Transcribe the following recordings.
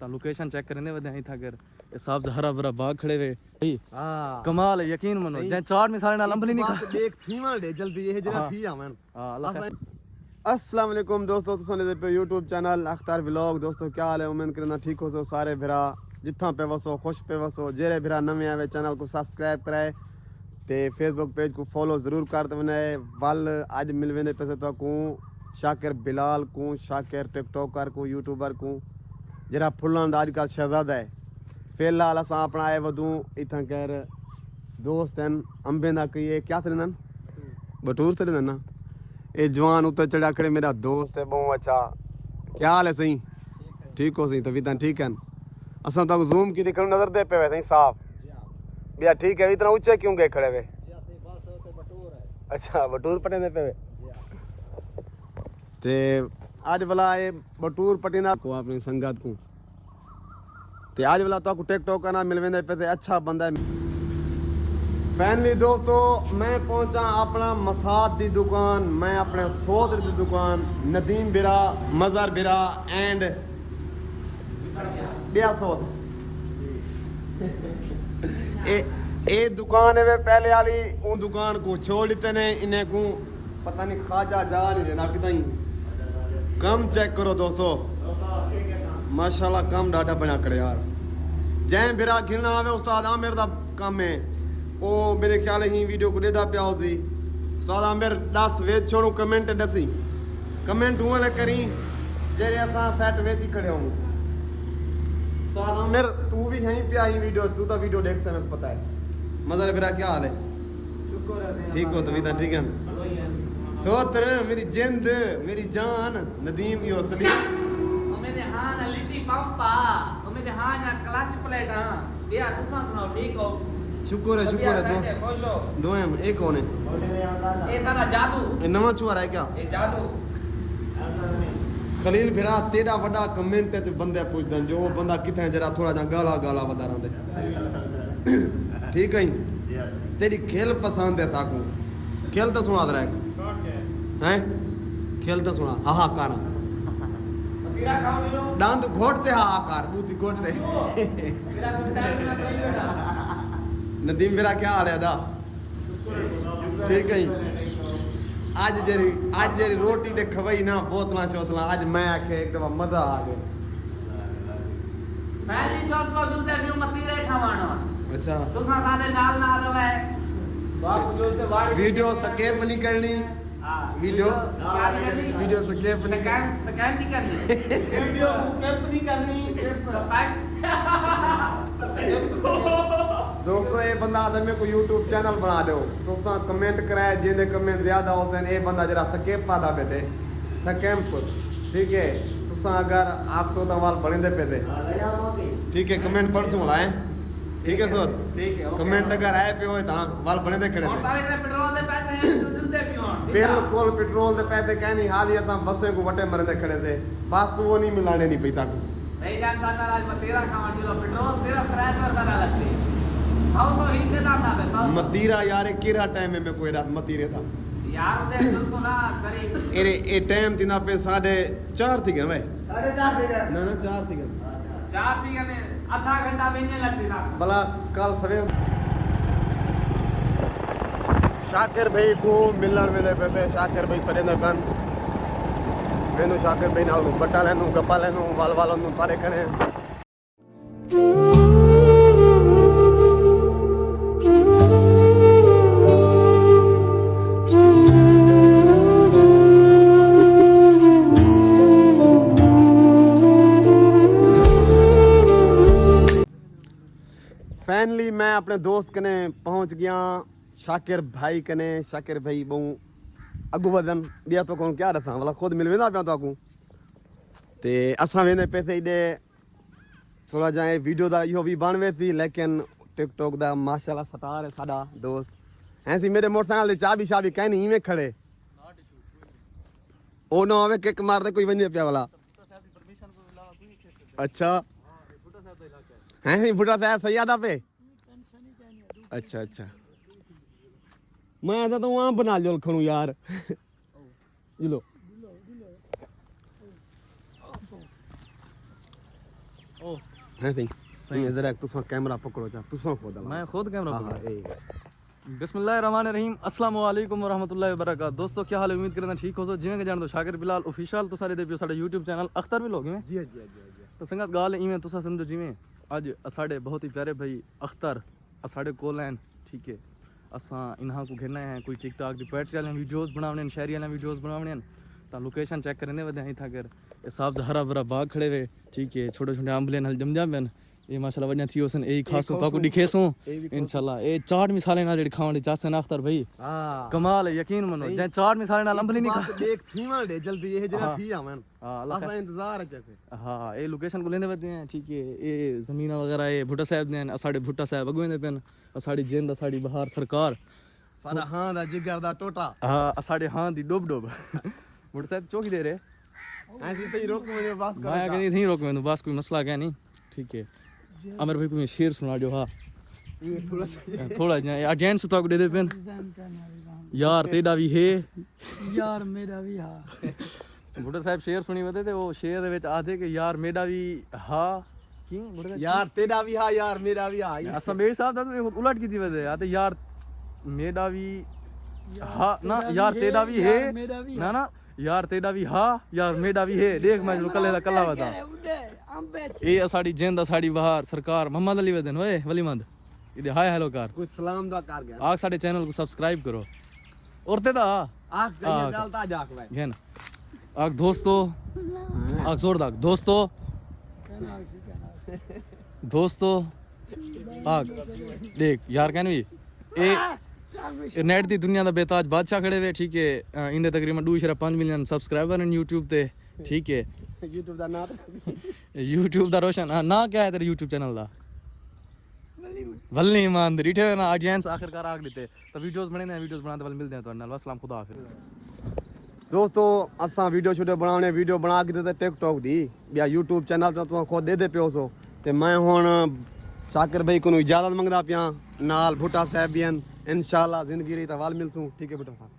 ता location check करने वदे ही था कर ये साहब हरा भरा बाग खड़े वे हां कमाल है यकीन मनो जे चार मिसाल ना लंबली नहीं बस देख थीवा दे जल्दी ये जरा थी आवन हां अल्लाह खैर अस्सलाम वालेकुम दोस्तों तुसां दे पे YouTube चैनल अख्तर व्लॉग दोस्तों क्या हाल है उम्मीद करना ठीक हो सो सारे भरा जिथा पे वसो खुश पे वसो जेरे भरा नवे आवे चैनल को सब्सक्राइब कराए ते फेसबुक पेज को फॉलो जरूर कर देना वल अज मिल वेंदे पैसे तो को शाकिर बिलाल को शाकिर टिकटॉकर को यूट्यूबर को जरा फुल्लां दा अजकल शहजादा है फिलहाल असां अपना आए वधू इथां कर दोस्त हैं अंबे दा कई क्या थन बटूर थन ना ये जवान उत्ते चढ़ा खड़े मेरा दोस्त है बहुत अच्छा क्या हाल है सही ठीक हो सही तबीयत ठीक है असां तो जूम की दिखण नजर दे पे सही साफ भैया ठीक है इतना ऊंचे क्यों गए खड़े वे अच्छा बटूर पटे दे पे ते आज भला ये बटूर पटीना को अपनी संगत को ते आज भला तो टिकटॉक करना मिल वेंदे पे अच्छा बंदा है फैमिली दोस्तों मैं पहुंचा अपना मसाद दी दुकान मैं अपने सोदर दी दुकान नदीम बिरा मजहर बिरा एंड बिया सोद ए दुकान है वे पहले वाली उन दुकान को छोड़ देते ने इन्हें को पता नहीं खाजा जा नहीं देना कितनी कम चेक करो दोस्तों माशाल्लाह कम डाटा बना कर यार जै बिरा खिलना आवे उस्ताद आमिर दा काम है ओ मेरे ख्याल ही वीडियो को देदा पिया होसी उस्ताद आमिर 10 वे छोड़ो कमेंट दसी कमेंट हुआ करी जेरे असा सेट वेती खड़े हूं उस्ताद आमिर तू भी यहीं पे आई वीडियो तू तो वीडियो देख से पता है मजर बिरा क्या हाल है शुक्र है ठीक हो तभी ठीक है सोत्र मेरी जिंद मेरी जान नदीम यो सलीम मेरे हां ना लिट्टी पंपा मेरे हां ना क्लच प्लेट हां बिया तुसा सुनाओ ठीक हो शुक्र है दो हैं एक कौन है ये था जादू ये नवा चुआ है क्या ये जादू खलील फिरा तेरा बड़ा कमेंट ते बंदे पूछदन जो बंदा किथे जरा थोड़ा जा गाला गाला बता रहे ठीक है तेरी खेल पसंद है ताको खेल तो सुना दे हैं खेल तो सुना हाहाकार दांत घोटते हाहाकार बूती घोटते नदीम मेरा क्या हाल है दा ठीक है आज जेरी रोटी ते खवई ना बोतला चोतला आज मैं आखे एक दफा मजा आ गया पहली दोस्तों जुलते भी मती रे खावाना अच्छा तुसा सारे नाल ना रवे बाप जो से वाड़ वीडियो स्केप नहीं करनी वीडियो स्केप नहीं स्कैन नहीं करनी वीडियो स्केप नहीं करनी दोस्तों ये बंदा आदमी को YouTube चैनल बना दो तो कमेंट कराए जिन्हें कमेंट ज्यादा होते हैं ये बंदा जरा स्केप पादा पे थे स्कैम्प ठीक है तुसा अगर 800 वाल बने पे थे ठीक है कमेंट पढ़ सुना है ठीक है सर ठीक है कमेंट अगर आए पे होए ता वाल बने दे खड़े थे पेट्रोल दे पैसे हैं जुलते पियो बिल्कुल पेट्रोल दे पैसे कहनी हाल ये ता बसें को वटे मरने खड़े थे बस वो नहीं मिलाने नहीं पैसा को नहीं जानता था आज मैं तेरा खावा किलो पेट्रोल तेरा किराया पर लगा लगती 100 हिस्से दाता है मतीरा यार केरा टाइम में कोई रात मतीरे था यार दे तो ना करी ए टाइम तिना पे 4:30 थी गए भाई 4:30 थी गए ना 4 थी गए 4 थी गए आधा घंटा बेचने लगती था भला कल सवेर शाकिर भाई को मिलर मिले पे शाकिर भाई परे न कन मैंने शाकिर भाई नाल बट्टा लेनु गप्पा लेनु वाल वालों नु पारे करे फाइनली मैं अपने दोस्त कने पहुंच गया शाकिर भाई कने शाकिर भाई बहु अगू वदन बिया तो कौन क्या रहा वाला खुद मिल वेंदा पिया तो ते असा वेंदे पैसे इडे थोड़ा जाए वीडियो दा यो भी बन वे थी लेकिन टिकटॉक दा माशाल्लाह सतार है साडा दोस्त ऐसी मेरे मोटरसाइकिल चाबी शाबी कहनी इवें खड़े ओ ना आवे किक मार दे कोई वंजे पिया वाला अच्छा हैं नहीं फुटा साहब सैयदा पे अच्छा अच्छा मैं तो वहां बना लो खणू यार लो ओ हैं सही सही जरा तुसा कैमरा पकड़ो जा तुसा खुद मैं खुद कैमरा हां पकड़ा ए बिस्मिल्लाहिर्रहमानिर्रहीम अस्सलाम वालेकुम वरहमतुल्लाहि वबरकातुहू दोस्तों क्या हाल है उम्मीद करना ठीक हो सो जिवें कि जान दो शाकिर बिलाल ऑफिशियल तो सारे देखियो साडा YouTube चैनल अख्तर भी लोग में जी जी जी तो संगत गाल इवें तुसा समझो जिवें अज साडे बहुत ही प्यारे भाई अख्तर साडे कोल हैं ठीक है असां इन्हां को घेरना है कोई टिकटॉक दी पोएट्री वाले वीडियोस बनावने शहरी वाले वीडियोस बनावने ता लोकेशन चेक करने वदे ही था कर ए साहब हरा भरा बाग खड़े वे ठीक है छोटे छोटे आंबले हल जम जाबन ये माशाल्लाह वजन थी ओसन ए खासो ताको दिखेसो इंशाल्लाह ए चाट मिसाले ना जेडी खावण दी चासन अख्तर भाई हां कमाल है यकीन मनो जे चाट मिसाले ना अंबली नहीं बस देख थीवा दे जल्दी ये जरा थी आवन हां अल्लाह असा इंतजार है जैसे हां ए लोकेशन को लेंदे वदे हैं ठीक है ए जमीन वगैरह ए भुट्टा साहब ने साडे भुट्टा साहब अगवेंदे पेन साडी जिंद साडी बहार सरकार साडा हां दा जिगर दा टोटा हां साडे हां दी डोब डोब भुट्टा साहब चौकी दे रहे ऐसे तो रोक मुझे बस कर मैं कहीं नहीं रोक मैं बस कोई मसला क्या नहीं ठीक है अमर भाई को शेर सुना दो हाँ ये थोड़ा अगेंस्ट तो दे दे पेन यार तेरा भी है यार मेरा भी हाँ भुट्टा साहब शेर सुनी वदे ते वो शेर दे विच आदे कि यार मेरा भी हा क्यों भुट्टा यार तेरा भी हा यार मेरा भी हा असम बेर साहब दा तो उलट की थी वदे आते यार मेरा भी हा ना यार तेरा भी है मेरा भी ना ना यार तेरा भी हा यार मेरा भी है देख मैं कल्ले दा कल्ला बता ए साडी जिंद साडी बहार सरकार मोहम्मद अली वदन ओए वलीमंद इदे हाय हेलो कार कुछ सलाम दा कर गया आग साडे चैनल को सब्सक्राइब करो औरते दा आग जाइए डालता जाक भाई घेन आग दोस्तों आग जोरदार दोस्तों दोस्तों आग देख यार कहन भी ए नेट दी दुनिया दा बेताज बादशाह खड़े वे ठीक है इंदे तकरीबन 2.5 मिलियन सब्सक्राइबर हैं YouTube ते ठीक है YouTube दा नाम YouTube दा रोशन ना क्या है तेरे YouTube चैनल दा वल्ली ईमानदारी ठे ना ऑडियंस आखिरकार आग देते तो वीडियोस बने ने वीडियोस बनाते वाले मिलते हैं तो नाल अस्सलाम खुदा हाफिज दोस्तों असा वीडियो शूटे बनाने वीडियो बना के देते टिकटॉक दी या YouTube चैनल ते तुम खुद दे पियो सो ते मैं हुन शाकिर भाई को इजाजत मंगदा पिया नाल भुट्टा साहब भी इंशाल्लाह जिंदगी रही तो वाल मिलसूं ठीक है भुट्टा साहब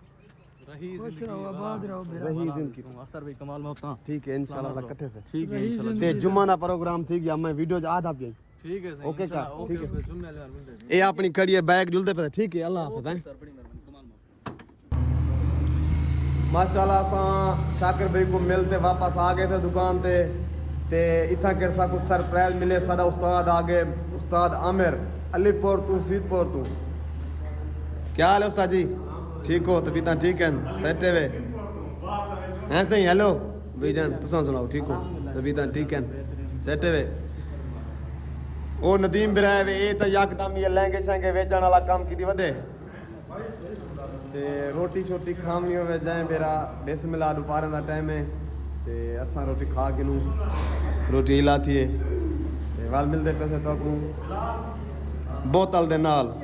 रही जिंदगी आबाद रहो रही जिंदगी अख्तर भाई कमाल मोहब्बत ठीक है इंशाल्लाह इकट्ठे से ठीक है इंशाल्लाह ते जुम्मा दा प्रोग्राम थी गया मैं वीडियो आधा भी ठीक है ओके का ठीक है है जुम्मे वाले मिलते हैं ये अपनी खड़ी है बैग जुलते पे ठीक है अल्लाह हाफिज हैं सर बड़ी मेहरबानी कमाल मोहब्बत माशाल्लाह सा शाकिर भाई को मिलते वापस आ गए थे दुकान ते इतना के सा कुछ सरप्राइज मिले सारा उस्ताद आ गए उस्ताद आमिर अलीपुर तू सीतपुर तू क्या हाल है उस्ताद जी ठीक हो तबीयत ठीक है सेट है हैं सही हेलो भाईजान तुसा सुनाओ ठीक हो तबीयत ठीक है सेट है ओ नदीम बिराए वे ए तो यकदम ये लहंगे शहंगे वेचण वाला काम की वधे ते रोटी छोटी खावनी होवे जाए मेरा बिस्मिल्लाह दोपहर दा टाइम है ते असां रोटी खा के नू रोटी हिला थी ते वाल मिलदे पैसे तो को बोतल दे नाल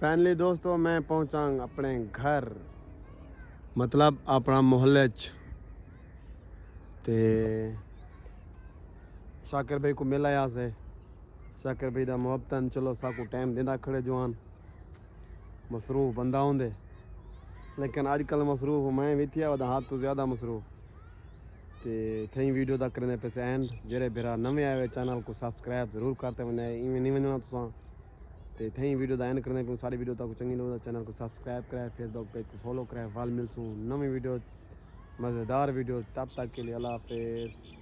फाइनली दोस्तों मैं पहुंचा अपने घर मतलब अपना मोहल्ले च ते शाकिर भाई को मिल आया से शाकिर भाई दा मुहब्बतन चलो साकू टाइम देंदा खड़े जवान मसरूफ बंदा होंदे लेकिन आजकल मसरूफ मैं भी थी वदा हाथ तो ज़्यादा मसरूफ ते थई वीडियो दा करने पे एंड जेरे बेरा नवे आए हुए चैनल को सब्सक्राइब जरूर करते वने इवें नहीं वजना तुसा ते थई वीडियो दा एंड करने पे सारी वीडियो तक चंगी लगे चैनल को सब्सक्राइब कराए फेसबुक पेज को फॉलो कराए वाल मिलसूं नवी वीडियो मज़ेदार वीडियो तब तक के लिए अल्लाह हाफिज़।